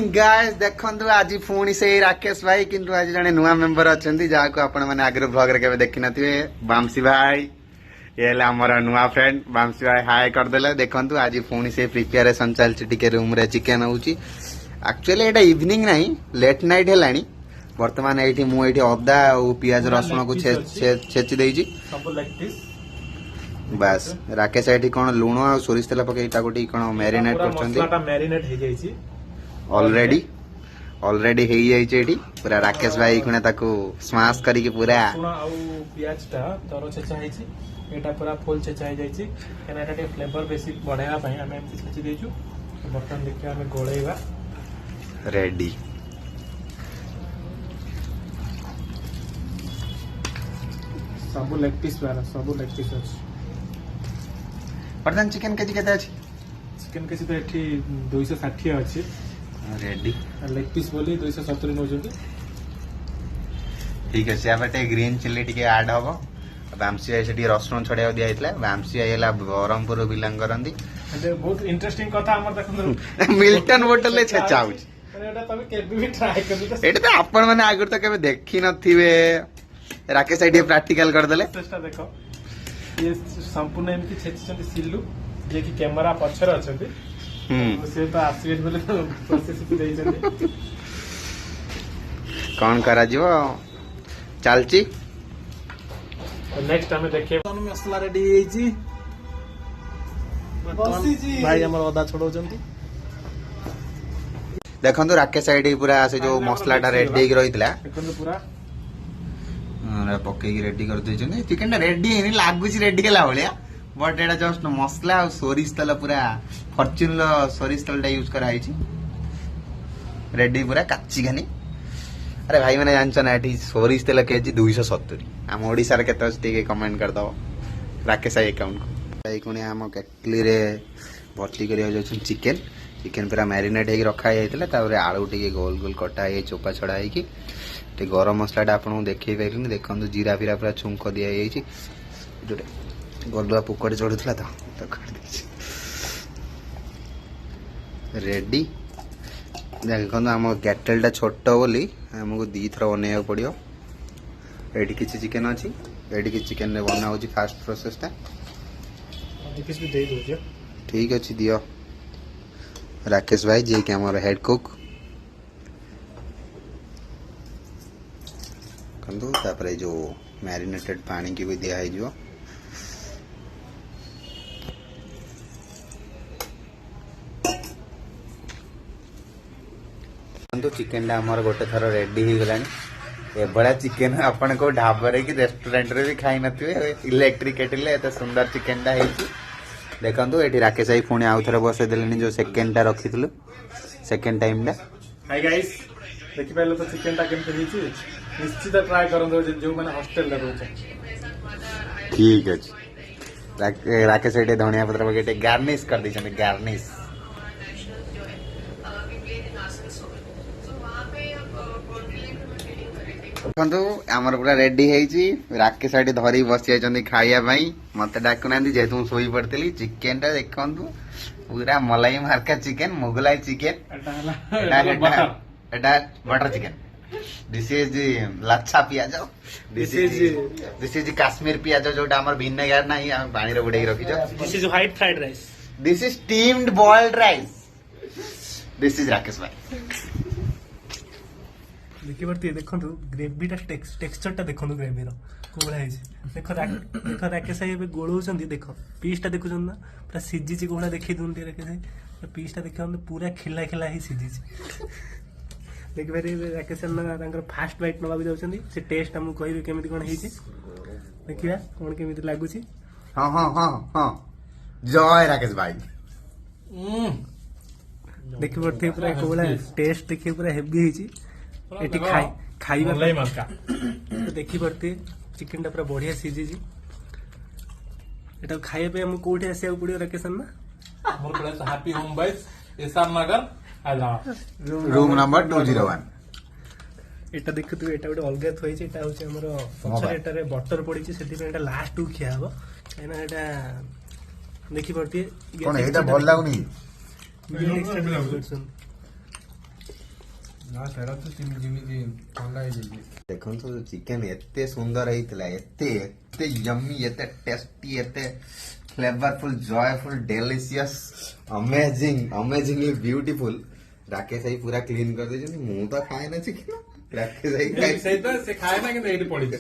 Guys देखंतु आज पुणी से राकेश भाई किंतु आज जने नुआ मेंबर अछंती जाहा को आपण माने आगरे ब्लॉग रे केबे देखि नथिबे बामसी भाई ये ले हमर नुआ फ्रेंड बामसी भाई हाय कर देले देखंतु आज पुणी से प्रिपरेशन चलछि टिके रूम रे चिकन होउची एक्चुअली एटा इवनिंग नाही लेट नाइट हेलानी वर्तमान एठी मु एठी अदा और प्याज रसुण को छेची देइची सब लाइक दिस बस राकेश एठी कोन लूण और सोरिस तेल पके इटा गोटी कोन मैरिनेट करछंती मसलाटा मैरिनेट हे जाईची ऑलरेडी हे जाई छेडी पूरा राकेश भाई खुने ताको स्माश करी के पूरा सुना आ प्याजटा तरो छेचा हेची एटा पूरा फुल छेचा हे जाईची केना एटा के फ्लेवर बेसी बढ़ाया पई हमें एमती छेची देजु बर्तन देखि हमें गोळेबा रेडी सब लेग पीस वाला सब लेग पीस अछि वर्तमान चिकन केजी केते अछि चिकन केसी तो एठी 260 अछि रेडी लेग पीस बोली 270 नोजंती ठीक है सेबटे ग्रीन चिल्ली टिके ऐड हबो बामसी आई सेठी रसुन छड़िया दिया हितला बामसी आई हला बरमपुर बिलंग करंदी అంటే बहुत इंटरेस्टिंग कथा हमर देखन मिल्टन होटल ले छेचा होची एटा तमे केबे भी ट्राई करबी तो एटा तो आपण माने आगर तो केबे देखि नथिबे राकेश आई प्रैक्टिकल कर देले चेष्टा देखो ये संपूर्ण एमती छेचछंती सिल्लू जे कि कैमरा पछर अछंती से तो आसीबे बोले प्रोसेस पे देई जंती कौन करा जीवो चलची नेक्स्ट हमें देखिए मसला रेडी हेची भाई हमर अदा छोड़ौचंती देखंतु राकेश आईडी पूरा से जो मसलाटा रेडी रहितला देखंतु पूरा पके रेडी कर देछन चिकन रेडी हेनी लागुची रेडी केला भलिया बट एटा जस्ट मसला और सोरिस तेल पूरा फॉर्च्यून सोरिस तेल यूज करा आइची रेडी पूरा काची घानी अरे भाई मैंने जानछ ना एठी सोरिस तेल केजी 270 हम ओडिसा रे केते अछि कमेंट कर दो राकेश आई अकाउंट को भाई कोने हम केटली रे भर्ती करिया जाछन चिकन चिकन पूरा मैरिनेट हे रखा जाइतला तारे आलू टिके गोल गोल कटा हे चोपा छडा हे की ते गरम मसलाटा आपन देखै पाइलिन देखंतु जीरा फिरा पूरा छुंक दिया जाइछि जोटे गोलुआ पुकड़े चढ़ुला तो कर देछि रेडी देखंतु हम कैटलटा छोट बोली हमको दी थर बनेया पड़ियो एडी किछि चिकन अछि एडी कि चिकन रे बना होछि फास्ट प्रोसेस ता किस भी दे दो ठीक अछि दियो राकेश भाई जे कि हमर हेड कुक कंदो तापर जो मैरिनेटेड पानी की भी दिया है जो कंदो चिकन दा हमर गोटे थरो रेडी ही गलानी ए बड़ा चिकन अपन को ढाबा की रेस्टोरेंट रे भी खाई नथिबे इलेक्ट्रिक केटल एते सुंदर चिकन दा हेची देखंतु एठी राकेश भाई पुणी आउ थरे बसे देलेनी जो सेकंड टा रखितलु सेकंड टाइम दा हाय गाइस देखि पहले तो चिकन टा केमते हेची निश्चित ट्राई करन जो माने हॉस्टल रे रहउछ ठीक है राकेश एटे धनिया पत्र बगेटे गार्निश कर दी गार्निश देखो आमर पूरा रेडी है राकेश एटे धरी बसी जाइए खाइया मत डाकुना जेहेतु मुझे शोई पड़ी चिकेन टा देखु पूरा मलाई मार्का chicken Mughlai chicken butter chicken this is लच्छा पियाज दिस इज काश्मीर पियाज जोटा हमर विनेगर नाही हम पानी रे बुडे रखी जो this is white fried rice this is steamed boiled rice this is Rakesh भाई देखि बरती देखंतु ग्रेवी टा टेक्सचर टा देखंतु ग्रेवी रो कोबला है देखो राकेश भाई बे गोळौचंदी देखो पीस टा देखुछन ना पूरा सिजी ची कोबला देखि दुंती राकेश भाई पीस टा देखो पूरा खिला खिला ही सिजी ची देख भाई राकेश ना फास्ट बाइट नवा जाउछंदी से टेस्ट हमु कहबे केमिति कोन हेछि देखिया कोन केमिति लागुछि हां हां हां हां जय राकेश भाई देखि बरते पूरा कोबला टेस्ट देखि पूरा हेवी हेछि एटी खाइबा मलाई मार्का देखि बरते चिकन टा पूरा बढ़िया सिजी जी एटा खाइबे पे हम कोठे आसे पड़ियो राकेश ना मोर प्लेस हैप्पी होम बाइस एसआर नगर रूम नंबर 201 एटा देखु एटा गोटे अलगा थोइছে एटा होचे हमर पछरे एटा रे बटर पड़िছে सेति पे एटा लास्ट टू खिया हबो एना एटा देखि पड़ती कोन एटा भल लागुनी ନା ସେଟା ତ ଯେମିତି ଥଣ୍ଡା ହେଇଯାଇଛି। ଦେଖନ୍ତୁ ଚିକେନ ଏତେ ସୁନ୍ଦର ହେଇଥିଲା, ଏତେ ଏତେ ୟମି, ଏତେ ଟେଷ୍ଟି, ଏତେ ଫ୍ଲେଭରଫୁଲ, ଜୟଫୁଲ, ଡେଲିସିୟସ୍, ଅମେଜିଂଲି ବ୍ୟୁଟିଫୁଲ। ରାକେଶ ଭାଇ ପୁରା କ୍ଲିନ କରିଦେଇଛନ୍ତି। ମୁଁ ତ ଖାଏ ନା ଚିକେନ, ରାକେଶ ଭାଇ ଖାଇ ସେଇଟା ସେ ଖାଏ ନା କିନ୍ତୁ ଏଇଠି ପଡିଛି।